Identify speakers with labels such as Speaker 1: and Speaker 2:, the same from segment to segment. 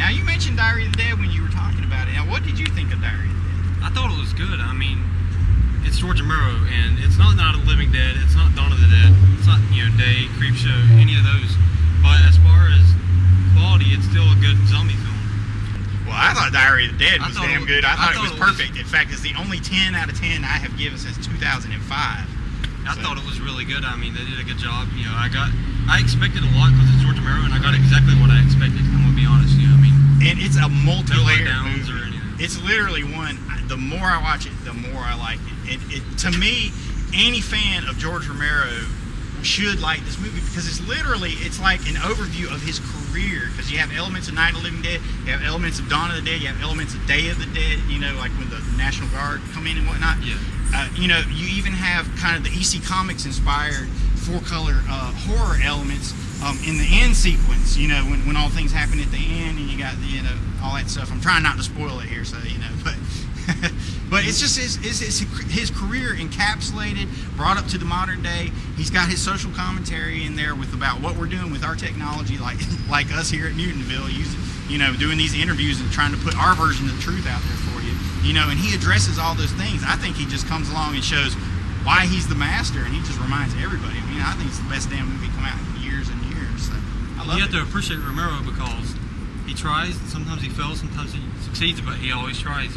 Speaker 1: Now, you mentioned Diary of the Dead when you were talking about it. Now, what did you think of Diary of the Dead?
Speaker 2: I thought it was good. I mean, it's George Romero, and it's not Night of the Living Dead, it's not Dawn of the Dead, it's not, Day, Creepshow, any of those. But as far as quality, it's still a good zombie film.
Speaker 1: Well, I thought Diary of the Dead was damn good. I thought it was perfect. In fact, it's the only 10 out of 10 I have given since 2005.
Speaker 2: I thought it was really good. I mean, they did a good job. I expected a lot because it's George Romero, and I got exactly what I expected. I'm gonna be honest.
Speaker 1: And it's a multi-layered
Speaker 2: downs
Speaker 1: movie.
Speaker 2: or anything.
Speaker 1: It's literally one. The more I watch it, the more I like it. To me, any fan of George Romero should like this movie because it's like an overview of his career. Because you have elements of Night of the Living Dead, you have elements of Dawn of the Dead, you have elements of Day of the Dead. Like when the National Guard come in and whatnot.
Speaker 2: Yeah.
Speaker 1: You even have kind of the EC Comics inspired 4-color horror elements in the end sequence. When all things happen at the end and you got all that stuff. I'm trying not to spoil it here, so but but it's just his career encapsulated, brought up to the modern day. He's got his social commentary in there about what we're doing with our technology, like us here at Mutantville, doing these interviews and trying to put our version of the truth out there for you. And he addresses all those things. I think he just comes along and shows why he's the master, and he just reminds everybody. I think it's the best damn movie come out in years and years. So
Speaker 2: You have to appreciate Romero because he tries. Sometimes he fails, sometimes he succeeds, but he always tries.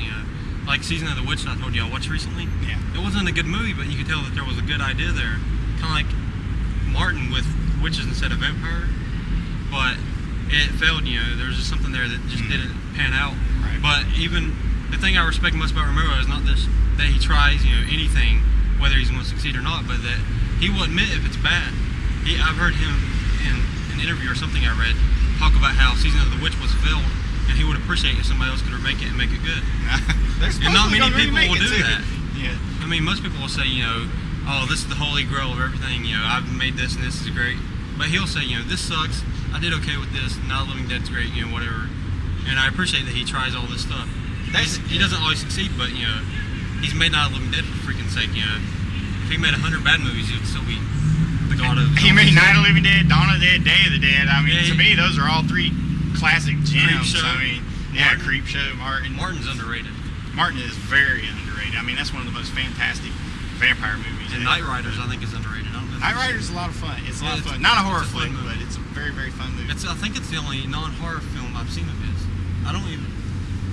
Speaker 2: Like Season of the Witch, I told you I watched recently.
Speaker 1: Yeah.
Speaker 2: It wasn't a good movie, but you could tell that there was a good idea there. Kind of like Martin with witches instead of vampire, but it failed. There was just something there that just didn't pan out.
Speaker 1: Right.
Speaker 2: But even the thing I respect most about Romero is not this that he tries, anything, whether he's going to succeed or not, but that he will admit if it's bad. I've heard him in an interview or something I read talk about how Season of the Witch was failed, and he would appreciate if somebody else could remake it and make it good. And not many people will do that.
Speaker 1: Yeah.
Speaker 2: Most people will say, oh, this is the holy grail of everything. I've made this and this is great. But he'll say, this sucks. I did okay with this. Night of the Living Dead's great. Whatever. And I appreciate that he tries all this stuff. He doesn't always succeed, but he's made Night of the Living Dead for freaking sake. If he made 100 bad movies, he would still be the god of.
Speaker 1: He made Night of the Living Dead, Dawn of the Dead, Day of the Dead. To me, those are all 3 classic gems.
Speaker 2: Creepshow.
Speaker 1: Creepshow.
Speaker 2: Martin's underrated.
Speaker 1: Martin is very underrated. That's one of the most fantastic vampire movies.
Speaker 2: And Night Riders, I think, is underrated.
Speaker 1: Night Riders is a lot of fun. It's a lot of fun. Not a horror flick, but it's a very, very fun movie.
Speaker 2: I think it's the only non-horror film I've seen of his. I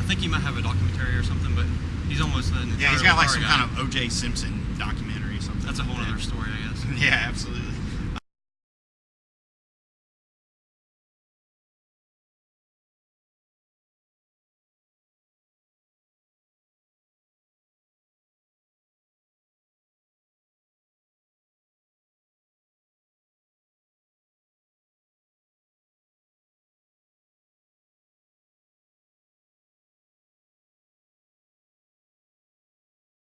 Speaker 2: think he might have a documentary or something, but he's almost an
Speaker 1: he's got like some kind of O.J. Simpson documentary or something.
Speaker 2: That's a whole other story, I guess.
Speaker 1: Yeah, absolutely.